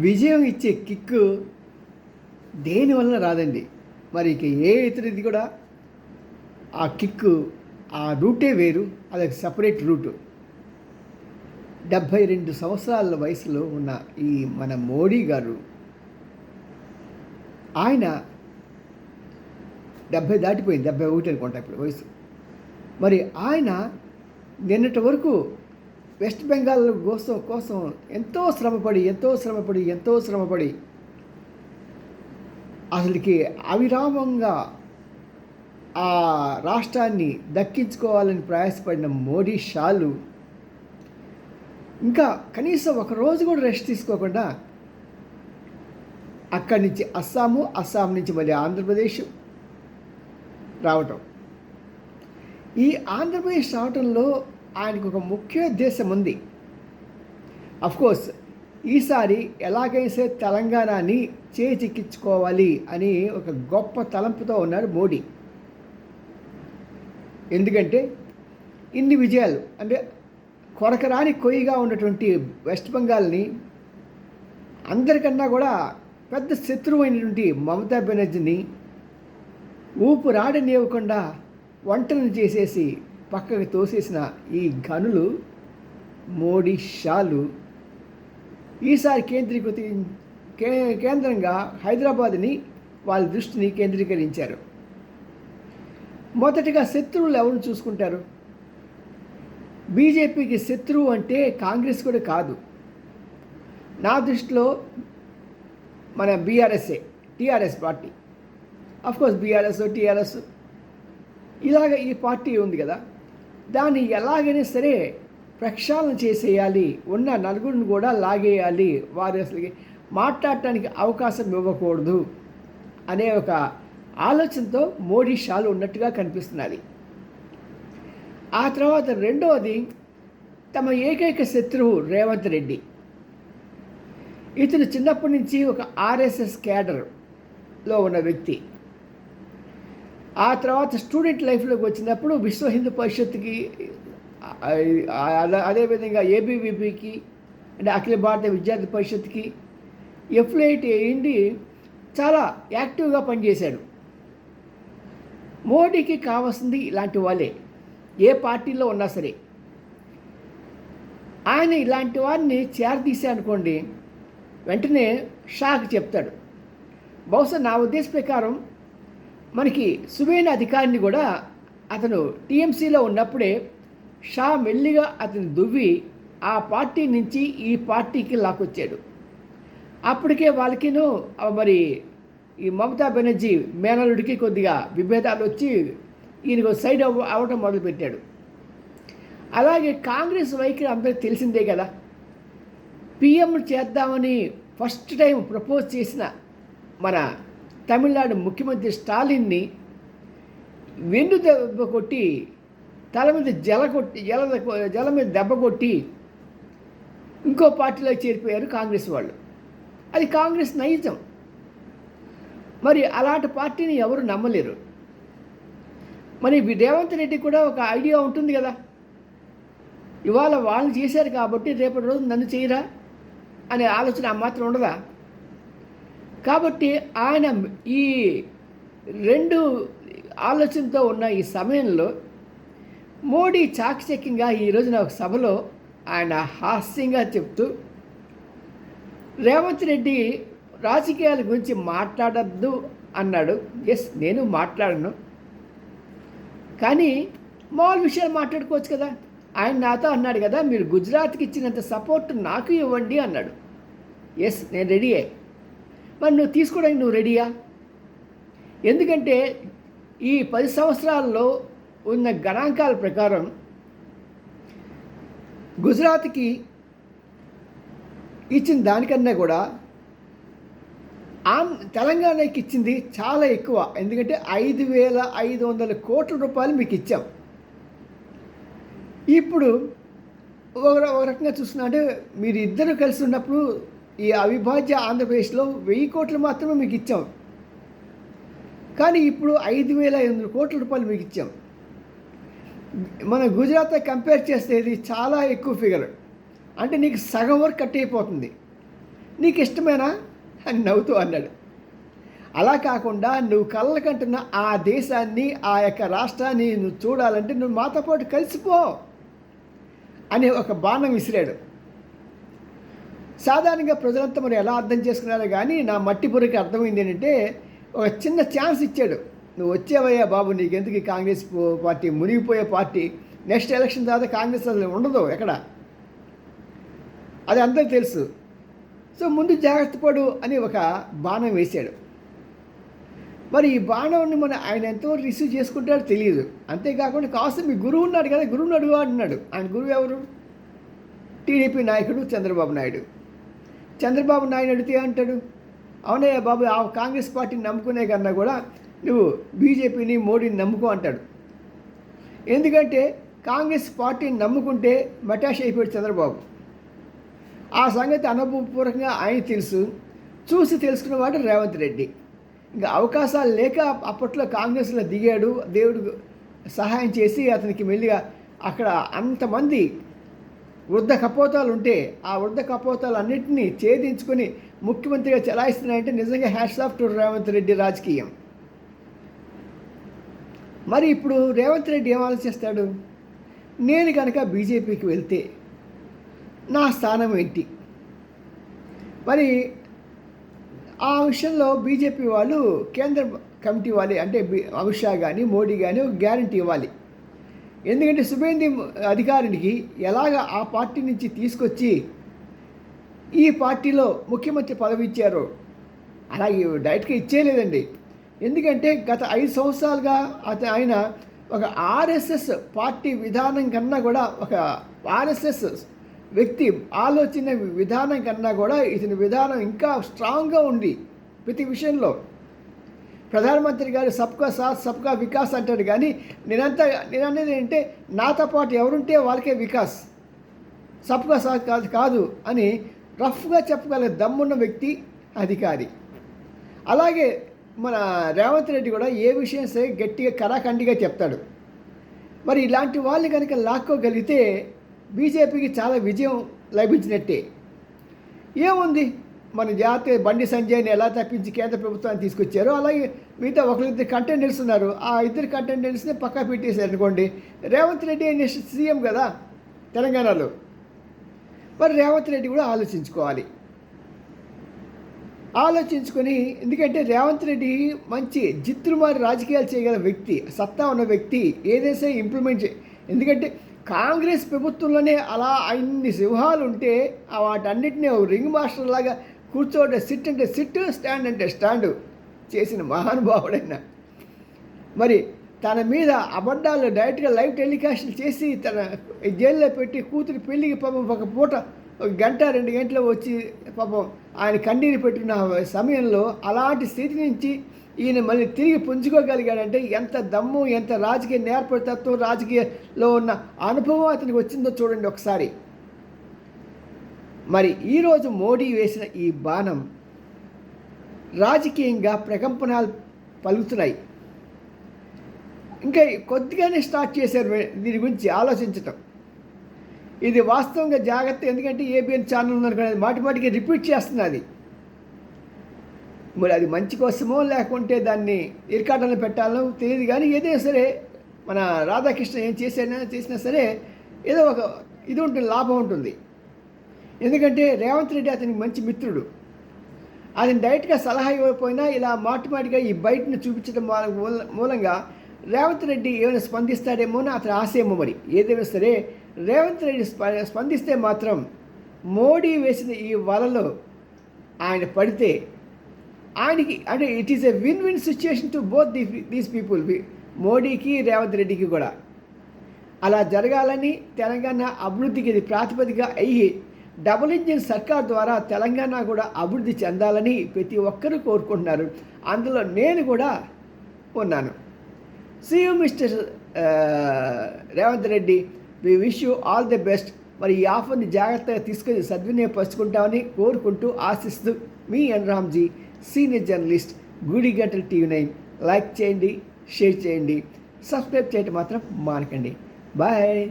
విజయం ఇచ్చే కిక్కు దేనివలన రాదండి. మరి ఇక ఏ ఇతరుది కూడా ఆ కిక్కు, ఆ రూటే వేరు. అదొక సపరేట్ రూటు. 72 సంవత్సరాల వయసులో ఉన్న ఈ మన మోడీ గారు, ఆయన 70 దాటిపోయింది, 71 అనుకుంటా ఇప్పుడు వయసు. మరి ఆయన నిన్నటి వరకు వెస్ట్ బెంగాల్ కోసం ఎంతో శ్రమపడి అసలుకి అవిరామంగా ఆ రాష్ట్రాన్ని దక్కించుకోవాలని ప్రయాసపడిన మోడీ షాలు ఇంకా కనీసం ఒకరోజు కూడా రెస్ట్ తీసుకోకుండా అక్కడి నుంచి అస్సాం నుంచి మళ్ళీ ఆంధ్రప్రదేశ్ రావటం. ఈ ఆంధ్రప్రదేశ్ రావటంలో ఆయనకు ఒక ముఖ్య ఉద్దేశం ఉంది. అఫ్కోర్స్ ఈసారి ఎలాగైనా సరే తెలంగాణని చేజిక్కించుకోవాలి అని ఒక గొప్ప తలంపుతో ఉన్నాడు మోడీ. ఎందుకంటే ఇన్ని విజయాలు, అంటే కొరకరాని కొయ్యిగా ఉన్నటువంటి వెస్ట్ బెంగాల్ని అందరికన్నా కూడా పెద్ద శత్రువు అయినటువంటి మమతా బెనర్జీని ఊపిరాడనివ్వకుండా వంటలను చేసేసి పక్కకు తోసేసిన ఈ గనులు మోడీ షాలు ఈసారి కేంద్రంగా హైదరాబాద్ని వాళ్ళ దృష్టిని కేంద్రీకరించారు. మొదటిగా శత్రువులు ఎవరు చూసుకుంటారు? బీజేపీకి శత్రువు అంటే కాంగ్రెస్ కూడా కాదు. నా దృష్టిలో మన టీఆర్ఎస్ పార్టీ. అఫ్కోర్స్ టీఆర్ఎస్ ఇలాగ ఈ పార్టీ ఉంది కదా, దాన్ని ఎలాగైనా సరే ప్రక్షాళన చేసేయాలి, ఉన్న నలుగురిని కూడా లాగేయాలి, వారు అసలు మాట్లాడటానికి అవకాశం ఇవ్వకూడదు అనే ఒక ఆలోచనతో మోడీ షాలు ఉన్నట్టుగా కనిపిస్తున్నది. ఆ తర్వాత రెండవది, తమ ఏకైక శత్రువు రేవంత్ రెడ్డి. ఇతను చిన్నప్పటి నుంచి ఒక ఆర్ఎస్ఎస్ క్యాడర్లో ఉన్న వ్యక్తి. ఆ తర్వాత స్టూడెంట్ లైఫ్లోకి వచ్చినప్పుడు విశ్వ హిందూ పరిషత్కి, అదేవిధంగా ఏబీవీపీకి, అంటే అఖిల భారత విద్యార్థి పరిషత్కి ఎఫ్లైట్ అయ్యింది. చాలా యాక్టివ్గా పనిచేశాడు. మోడీకి కావాల్సింది ఇలాంటి వాళ్ళే, ఏ పార్టీలో ఉన్నా సరే. ఆయన ఇలాంటి వారిని చేరదీశారనుకోండి, వెంటనే షాక్ చెప్తాడు. బహుశా నా ఉద్దేశ ప్రకారం మనకి సువేన అధికారిని కూడా అతను టీఎంసీలో ఉన్నప్పుడే షా మెల్లిగా అతను దువ్వి ఆ పార్టీ నుంచి ఈ పార్టీకి లాక్కొచ్చాడు. అప్పటికే వాళ్ళకిను మరి ఈ మమతా బెనర్జీ మేనలుడికి కొద్దిగా విభేదాలు వచ్చి ఈయనకు సైడ్ అవ్వటం మొదలుపెట్టాడు. అలాగే కాంగ్రెస్ వైఖరి అందరికీ తెలిసిందే కదా. పిఎం చేద్దామని ఫస్ట్ టైం ప్రపోజ్ చేసిన మన తమిళనాడు ముఖ్యమంత్రి స్టాలిన్ని వెన్ను దెబ్బ కొట్టి, తల మీద జల మీద దెబ్బ కొట్టి ఇంకో పార్టీలో చేరిపోయారు కాంగ్రెస్ వాళ్ళు. అది కాంగ్రెస్ నైజం. మరి అలాంటి పార్టీని ఎవరు నమ్మలేరు. మరి రేవంత్ రెడ్డి కూడా ఒక ఐడియా ఉంటుంది కదా, ఇవాళ వాళ్ళు చేశారు కాబట్టి రేపటి రోజు నన్ను చేయరా అనే ఆలోచన ఆ మాత్రం ఉండదా? కాబట్టి ఆయన ఈ రెండు ఆలోచనతో ఉన్న ఈ సమయంలో మోడీ చాకచక్యంగా ఈ రోజున ఒక సభలో ఆయన హాస్యంగా చెప్తూ, రేవంత్ రెడ్డి రాజకీయాల గురించి మాట్లాడద్దు అన్నాడు. ఎస్, నేను మాట్లాడను, కానీ మామూలు విషయాలు మాట్లాడుకోవచ్చు కదా. ఆయన నాతో అన్నాడు కదా, మీరు గుజరాత్కి ఇచ్చినంత సపోర్ట్ నాకు ఇవ్వండి అన్నాడు. ఎస్, నేను రెడీయే. మరి నువ్వు తీసుకోవడానికి నువ్వు రెడీయా? ఎందుకంటే ఈ 10 సంవత్సరాల్లో ఉన్న గణాంకాల ప్రకారం గుజరాత్కి ఇచ్చిన దానికన్నా కూడా తెలంగాణకి ఇచ్చింది చాలా ఎక్కువ. ఎందుకంటే 5,500 కోట్ల రూపాయలు మీకు ఇచ్చాం. ఇప్పుడు ఒక రకంగా చూస్తున్నట్టే మీరు ఇద్దరు కలిసి ఉన్నప్పుడు ఈ అవిభాజ్య ఆంధ్రప్రదేశ్లో 1000 కోట్లు మాత్రమే మీకు ఇచ్చాం. కానీ ఇప్పుడు 5,500 కోట్ల రూపాయలు మీకు ఇచ్చాం. మన గుజరాత్తో కంపేర్ చేస్తే ఇది చాలా ఎక్కువ ఫిగర్. అంటే నీకు సగం వరకు కట్ అయిపోతుంది. నీకు ఇష్టమేనా అని నవ్వుతూ అన్నాడు. అలా కాకుండా నువ్వు కళ్ళకంటున్న ఆ దేశాన్ని, ఆ యొక్క రాష్ట్రాన్ని నువ్వు చూడాలంటే నువ్వు మాతో పాటు కలిసిపో అని ఒక బాణం విసిరాడు. సాధారణంగా ప్రజలంతా మరి ఎలా అర్థం చేసుకున్నారో కానీ నా మట్టి బుర్రకి అర్థమైంది ఏంటంటే, ఒక చిన్న ఛాన్స్ ఇచ్చాడు. నువ్వు వచ్చేవయ్యా బాబు, నీకెందుకు ఈ కాంగ్రెస్ పార్టీ మునిగిపోయే పార్టీ, నెక్స్ట్ ఎలక్షన్ తర్వాత కాంగ్రెస్ అసలు ఉండదు ఎక్కడ, అది అందరికీ తెలుసు. సో ముందు జాగ్రత్త పడు అని ఒక బాణం వేశాడు. మరి ఈ బాణాన్ని ఆయన ఎంతవరకు రిసీవ్ చేసుకుంటాడో తెలియదు. అంతేకాకుండా కాస్త మీ గురువు ఉన్నాడు కదా, గురువుని అడుగు అంటున్నాడు. ఆయన గురువు ఎవరు? టీడీపీ నాయకుడు చంద్రబాబు నాయుడు. చంద్రబాబు నాయుడు అడిగితే అంటాడు, అవునయ్యా బాబు, ఆ కాంగ్రెస్ పార్టీని నమ్ముకునే కన్నా కూడా నువ్వు బీజేపీని, మోడీని నమ్ముకో అంటాడు. ఎందుకంటే కాంగ్రెస్ పార్టీని నమ్ముకుంటే మటాష్ అయిపోయాడు చంద్రబాబు. ఆ సంగతి అనుభవపూర్వకంగా ఆయన తెలుసు. చూసి తెలుసుకున్నవాడు రేవంత్ రెడ్డి. ఇంకా అవకాశాలు లేక అప్పట్లో కాంగ్రెస్లో దిగాడు. దేవుడు సహాయం చేసి అతనికి మెల్లిగా అక్కడ అంతమంది వృద్ధ కపోతాలు ఉంటే ఆ వృద్ధ కపోతాలు అన్నింటినీ ఛేదించుకొని ముఖ్యమంత్రిగా చెలాయిస్తున్నాయంటే నిజంగా hats off to Revanth Reddy రాజకీయం. మరి ఇప్పుడు రేవంత్ రెడ్డి ఏం ఆలోచిస్తాడు? నేను కనుక బీజేపీకి వెళ్తే నా స్థానం ఏంటి? మరి ఆ విషయంలో బీజేపీ వాళ్ళు, కేంద్ర కమిటీ వాళ్ళు అంటే అమిత్ షా కానీ మోడీ కానీ ఒక గ్యారంటీ ఇవ్వాలి. ఎందుకంటే శుభేందు అధికారికి ఎలాగ ఆ పార్టీ నుంచి తీసుకొచ్చి ఈ పార్టీలో ముఖ్యమంత్రి పదవి ఇచ్చారో అలాగే డైరెక్ట్గా ఇచ్చేయలేదండి. ఎందుకంటే గత 5 సంవత్సరాలుగా ఆయన ఒక ఆర్ఎస్ఎస్ పార్టీ విధానం కన్నా కూడా, ఒక ఆర్ఎస్ఎస్ వ్యక్తి ఆలోచన విధానం కన్నా కూడా ఇతని విధానం ఇంకా స్ట్రాంగ్గా ఉంది ప్రతి విషయంలో. ప్రధానమంత్రి గారు సబ్కా సాత్ సబ్కా వికాస్ అంటాడు, కానీ నేను అనేది ఏంటంటే నాతో పాటు ఎవరుంటే వాళ్ళకే వికాస్, సబ్కా సాత్ కాదు అని రఫ్గా చెప్పగల దమ్మున్న వ్యక్తి అధికారి. అలాగే మన రేవంత్ రెడ్డి కూడా ఏ విషయం సరే గట్టిగా కరాఖండిగా చెప్తాడు. మరి ఇలాంటి వాళ్ళు కనుక లాక్కోగలిగితే బీజేపీకి చాలా విజయం లభించినట్టే. ఏముంది, మన జాతీయ బండి సంజయ్ని ఎలా తప్పించి కేంద్ర ప్రభుత్వాన్ని తీసుకొచ్చారో అలాగే మిగతా ఒకరిద్దరు కంటెండర్స్ ఉన్నారు. ఆ ఇద్దరు కంటెండర్స్ని పక్కా పెట్టేశారు అనుకోండి, రేవంత్ రెడ్డి నెక్స్ట్ సీఎం కదా తెలంగాణలో. మరి రేవంత్ రెడ్డి కూడా ఆలోచించుకొని, ఎందుకంటే రేవంత్ రెడ్డి మంచి జిత్తుమారి రాజకీయాలు చేయగల వ్యక్తి, సత్తా ఉన్న వ్యక్తి, ఏదైతే ఇంప్లిమెంట్ ఎందుకంటే కాంగ్రెస్ ప్రభుత్వంలోనే అలా అన్ని సింహాలు ఉంటే వాటన్నిటినీ రింగ్ మాస్టర్ లాగా కూర్చోండి, సిట్ అంటే సిట్, స్టాండ్ అంటే స్టాండు చేసిన మహానుభావుడైన, మరి తన మీద అబద్ధాలు డైరెక్ట్గా లైవ్ టెలికాస్ట్లు చేసి తన జైల్లో పెట్టి కూతురి పెళ్ళికి పాపం ఒక పూట 1 గంట 2 గంటలు వచ్చి పాపం ఆయన కన్నీరు పెట్టిన సమయంలో అలాంటి స్థితి నుంచి ఈయన మళ్ళీ తిరిగి పుంజుకోగలిగాడంటే ఎంత దమ్ము, ఎంత రాజకీయ నేర్పరితత్వం, రాజకీయాల్లో ఉన్న అనుభవం అతనికి వచ్చిందో చూడండి ఒకసారి. మరి ఈరోజు మోడీ వేసిన ఈ బాణం రాజకీయంగా ప్రకంపనలు పలుకుతున్నాయి. ఇంకా కొద్దిగానే స్టార్ట్ చేశారు దీని గురించి ఆలోచించటం. ఇది వాస్తవంగా జాగ్రత్త, ఎందుకంటే ఏబిఎన్ ఛానల్ ఉందనుకునేది మాటికి రిపీట్ చేస్తున్నది. మరి అది మంచి కోసమో లేకుంటే దాన్ని ఇరకాటంలో పెట్టాలో తెలియదు, కానీ ఏదైనా సరే మన రాధాకృష్ణ ఏం చేసినా సరే ఏదో ఒక ఇది ఉంటుంది, లాభం ఉంటుంది. ఎందుకంటే రేవంత్ రెడ్డి అతనికి మంచి మిత్రుడు. అతను డైరెక్ట్గా సలహా ఇవ్వకపోయినా ఇలా మాటిగా ఈ బయటను చూపించడం మూలంగా రేవంత్ రెడ్డి ఏమైనా స్పందిస్తాడేమో అని అతని ఆశయమో. మరి ఏదైనా సరే రేవంత్ రెడ్డి స్పందిస్తే మాత్రం మోడీ వేసిన ఈ వలలో ఆయన పడితే ఆయనకి అంటే it is a win situation to both these people, మోడీకి రేవంత్ రెడ్డికి కూడా. అలా జరగాలని, తెలంగాణ అభివృద్ధికి ఇది ప్రాతిపదిక అయ్యి డబుల్ ఇంజిన్ సర్కార్ ద్వారా తెలంగాణ కూడా అభివృద్ధి చెందాలని ప్రతి ఒక్కరూ కోరుకుంటున్నారు. అందులో నేను కూడా ఉన్నాను. See you mister Revanth Reddy, we wish you all the best. మరి ఈ ఆఫర్ని జాగ్రత్తగా తీసుకొని సద్వినియోగపరుచుకుంటామని కోరుకుంటూ ఆశిస్తూ మీ ఎన్ రామ్జీ, సీనియర్ జర్నలిస్ట్, గూడిగంటల TV9. లైక్ చేయండి, షేర్ చేయండి, సబ్స్క్రైబ్ చేయడం మాత్రం మానకండి. బాయ్.